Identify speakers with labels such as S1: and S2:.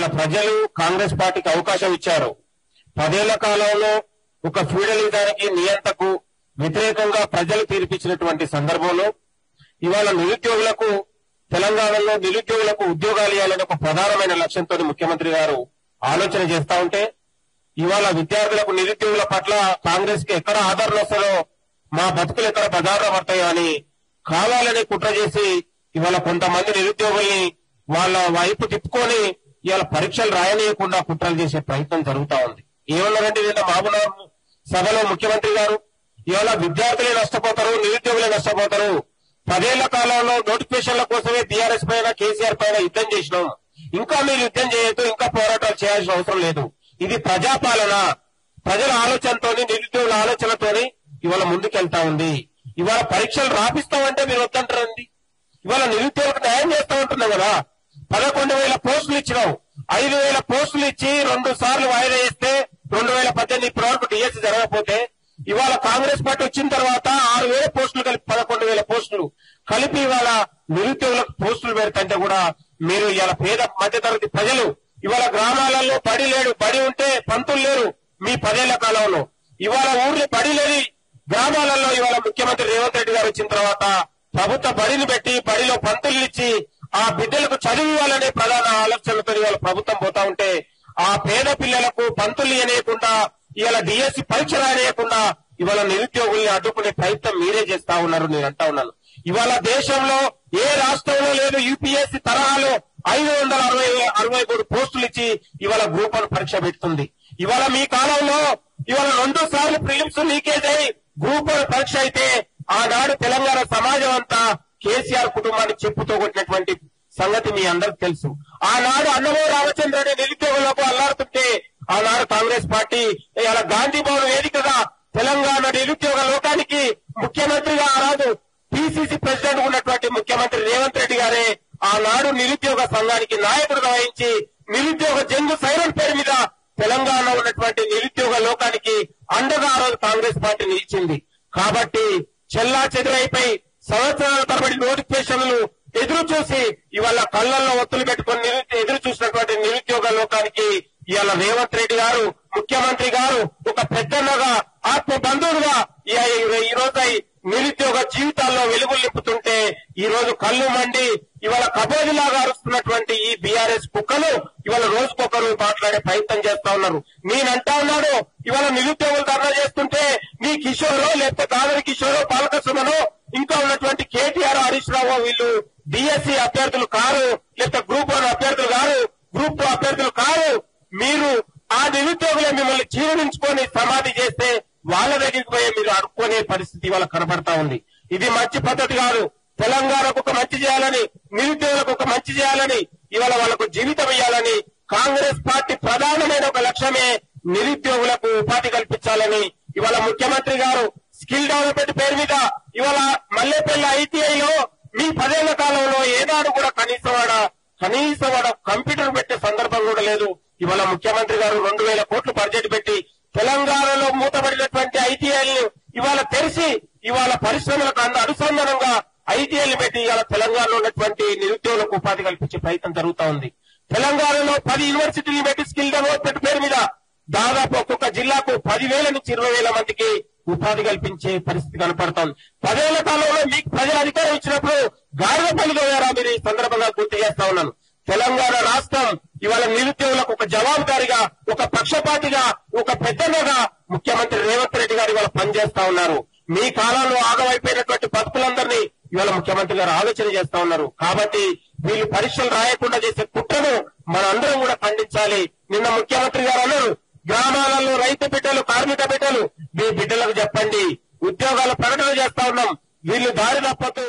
S1: ఇవాళ ప్రజలు కాంగ్రెస్ పార్టీకి అవకాశం ఇచ్చారు. 10 ఏళ్ల కాలంలో ఒక ఫ్యూడలిజానికి నియంతకు వ్యతిరేకంగా ప్రజలు తీర్పిచ్చినటువంటి సందర్భంలో ఇవాళ నిరుద్యోగులకు తెలంగాణలో నిరుద్యోగులకు ఉద్యోగాలు ఇవ్వాలని ఒక ప్రధానమైన లక్ష్యంతో ముఖ్యమంత్రి గారు ఆలోచన చేస్తా ఉంటే ఇవాళ విద్యార్థులకు నిరుద్యోగుల పట్ల కాంగ్రెస్ కి ఎక్కడ ఆదరణ వస్తుందో మా బతుకులు ఎక్కడ బజార్లో పడతాయో అని కావాలని కుట్ర చేసి ఇవాళ కొంతమంది నిరుద్యోగుల్ని వాళ్ళ వైపు తిప్పుకొని ఇవాళ పరీక్షలు రాయనీయకుండా కుట్రలు చేసే ప్రయత్నం జరుగుతా ఉంది. ఏమన్నారంటే నిన్న మహబూబ్నగర్ సభలో ముఖ్యమంత్రి గారు ఇవాళ విద్యార్థులే నష్టపోతారు, నిరుద్యోగులే నష్టపోతారు. 10 ఏళ్ల కాలంలో నోటిఫికేషన్ల కోసమే బీఆర్ఎస్ పైన కేసీఆర్ పైన యుద్ధం చేసినాం, ఇంకా మీరు యుద్ధం చేయొద్దు, ఇంకా పోరాటాలు చేయాల్సిన అవసరం లేదు. ఇది ప్రజాపాలన, ప్రజల ఆలోచనతోని నిరుద్యోగుల ఆలోచనతోని ఇవాళ ముందుకెళ్తా ఉంది. ఇవాళ పరీక్షలు రాపిస్తామంటే మీరు వద్దంటారండి. ఇవాళ నిరుద్యోగులకు న్యాయం చేస్తా ఉంటున్నాం కదా. 11,000 పోస్టులు ఇచ్చినాం, 5,000 పోస్టులు ఇచ్చి 2 సార్లు వాయిదా చేస్తే 2018 ఇప్పటి వరకు డిఎస్సీ జరగకపోతే ఇవాళ కాంగ్రెస్ పార్టీ వచ్చిన తర్వాత 6,000 పోస్టులు కలిపి 11,000 పోస్టులు కలిపి ఇవాళ నిరుద్యోగులకు పోస్టులు పెడతంటే కూడా మీరు ఇవాళ పేద మధ్యతరగతి ప్రజలు ఇవాళ గ్రామాలలో బడి లేడు, బడి ఉంటే పంతులు లేరు. మీ 10 ఏళ్ల కాలంలో ఇవాళ ఊర్లు బడి లేని గ్రామాలలో ఇవాళ ముఖ్యమంత్రి రేవంత్ రెడ్డి గారు వచ్చిన తర్వాత ప్రభుత్వ బడిని పెట్టి బడిలో పంతులు ఇచ్చి ఆ బిడ్డలకు చదివి ఇవ్వాలనే ప్రధాన ఆలోచనతో ఇవాళ ప్రభుత్వం పోతా ఉంటే ఆ పేద పిల్లలకు పంతులు ఇవ్వకుండా ఇవాళ డిఎస్సీ పరీక్ష రాయకుండా ఇవాళ నిరుద్యోగుల్ని అడ్డుకునే ప్రయత్నం మీరే చేస్తా ఉన్నారు. నేను అంటా ఉన్నాను, ఇవాళ దేశంలో ఏ రాష్ట్రంలో లేదు యూపీఎస్సీ తరహాలో 563 పోస్టులు ఇచ్చి ఇవాళ గ్రూప్ 1 పరీక్ష పెడుతుంది. ఇవాళ మీ కాలంలో ఇవాళ 2 సార్లు ప్రిలిమ్స్ లీకేజ్ అయి గ్రూప్ 1 పరీక్ష అయితే ఆనాడు తెలంగాణ సమాజం అంతా కేసీఆర్ కుటుంబాన్ని చెప్పుతో కొట్టినటువంటి సంగతి మీ అందరికి తెలుసు. ఆనాడు అన్నమో రామచంద్ర అనే నిరుద్యోగులకు అల్లాడుతుంటే ఆనాడు కాంగ్రెస్ పార్టీ ఇలా గాంధీ భవన్ వేదికగా తెలంగాణ నిరుద్యోగ లోకానికి ముఖ్యమంత్రిగా ఆనాడు పిసిసి ప్రెసిడెంట్ ఉన్నటువంటి ముఖ్యమంత్రి రేవంత్ రెడ్డి గారే ఆనాడు నిరుద్యోగ సంఘానికి నాయకుడుగా వహించి నిరుద్యోగ జంగు సైరన్ పేరు మీద తెలంగాణ ఉన్నటువంటి నిరుద్యోగ లోకానికి అండగా ఆ రోజు కాంగ్రెస్ పార్టీ నిలిచింది. కాబట్టి చెల్లా చెదురైపోయి సంవత్సరాల తరబడి నోటిఫికేషన్లు ఎదురు చూసి ఇవాళ కళ్ళల్లో ఒత్తులు పెట్టుకుని ఎదురు చూసినటువంటి నిరుద్యోగ లోకానికి ఇవాళ రేవంత్ రెడ్డి గారు ముఖ్యమంత్రి గారు ఒక పెద్దన్నగా ఆత్మ బంధువులుగా ఈ రోజు నిరుద్యోగ జీవితాల్లో వెలుగులు నింపుతుంటే ఈ రోజు కళ్ళు మండి ఇవాళ కబోదిలాగా అరుస్తున్నటువంటి ఈ బీఆర్ఎస్ కుక్కలు ఇవాళ రోజుకొకరు మాట్లాడే ప్రయత్నం చేస్తా ఉన్నారు. నేనంటా ఉన్నాడు ఇవాళ నిరుద్యోగులు ధర్నా చేస్తుంటే నీ కిషోరో లేకపోతే కాదరి కిషోరో పాలకసుమనో ఇంకా ఉన్నటువంటి కేటీఆర్ హరీష్ రావు వీళ్ళు డిఎస్సీ అభ్యర్థులు కారు, లేకపోతే గ్రూప్ 1 అభ్యర్థులు కారు, గ్రూప్ 2 అభ్యర్థులు కారు. మీరు ఆ నిరుద్యోగులు మిమ్మల్ని జీర్ణించుకొని సమాధి చేస్తే వాళ్ళ దగ్గరికి పోయి మీరు అడుక్కునే పరిస్థితి ఇవాళ కనబడతా ఉంది. ఇది మంచి పద్ధతి కాదు. తెలంగాణకు ఒక మంచి చేయాలని, నిరుద్యోగులకు ఒక మంచి చేయాలని, ఇవాళ వాళ్ళకు జీవితం ఇవ్వాలని కాంగ్రెస్ పార్టీ ప్రధానమైన ఒక లక్ష్యమే నిరుద్యోగులకు ఉపాధి కల్పించాలని ఇవాళ ముఖ్యమంత్రి గారు స్కిల్ డెవలప్మెంట్ పేరు మీద ఇవాళ మల్లేపల్లి ఐటీఐలో మీ 10 ఏళ్ల కాలంలో ఏనాడు కూడా కనీసం వాడ కంప్యూటర్ పెట్టే సందర్భం కూడా లేదు. ఇవాళ ముఖ్యమంత్రి గారు 2,000 కోట్లు బడ్జెట్ పెట్టి తెలంగాణలో మూతబడినటువంటి ఐటీఐలు ఇవాళ తెరిచి ఇవాళ పరిశ్రమలకు అనుసంధానంగా ఐటీఐలు పెట్టి ఇవాళ తెలంగాణలో ఉన్నటువంటి నిరుద్యోగులకు ఉపాధి కల్పించే ప్రయత్నం జరుగుతా ఉంది. తెలంగాణలో 10 యూనివర్సిటీలు పెట్టి స్కిల్ డెవలప్మెంట్ పేరు మీద దాదాపు ఒక్కొక్క జిల్లాకు 10,000 నుంచి 20,000 మందికి ఉపాధి కల్పించే పరిస్థితి కనపడుతోంది. 10 ఏళ్ల కాలంలో మీకు ప్రజల అధికారం ఇచ్చినప్పుడు గాడిద పనిగోయారా మీరు ఈ సందర్భంగా గుర్తు చేస్తా ఉన్నాను. తెలంగాణ రాష్ట్రం ఇవాళ నిరుద్యోగులకు ఒక జవాబుదారిగా, ఒక పక్షపాతిగా, ఒక పెద్దగా ముఖ్యమంత్రి రేవంత్ రెడ్డి గారు ఇవాళ పనిచేస్తా ఉన్నారు. మీ కాలంలో ఆగమైపోయినటువంటి బతుకులందరినీ ఇవాళ ముఖ్యమంత్రి గారు ఆలోచన చేస్తా ఉన్నారు. కాబట్టి వీళ్ళు పరీక్షలు రాయకుండా చేసే కుట్రను మనందరం కూడా ఖండించాలి. నిన్న ముఖ్యమంత్రి గారు అన్నారు, గ్రామాలలో రైతు బిడ్డలు, కార్మిక బిడ్డలు మీ బిడ్డలకు చెప్పండి, ఉద్యోగాల ప్రకటన చేస్తా ఉన్నాం, వీళ్ళు దారి తప్పదు.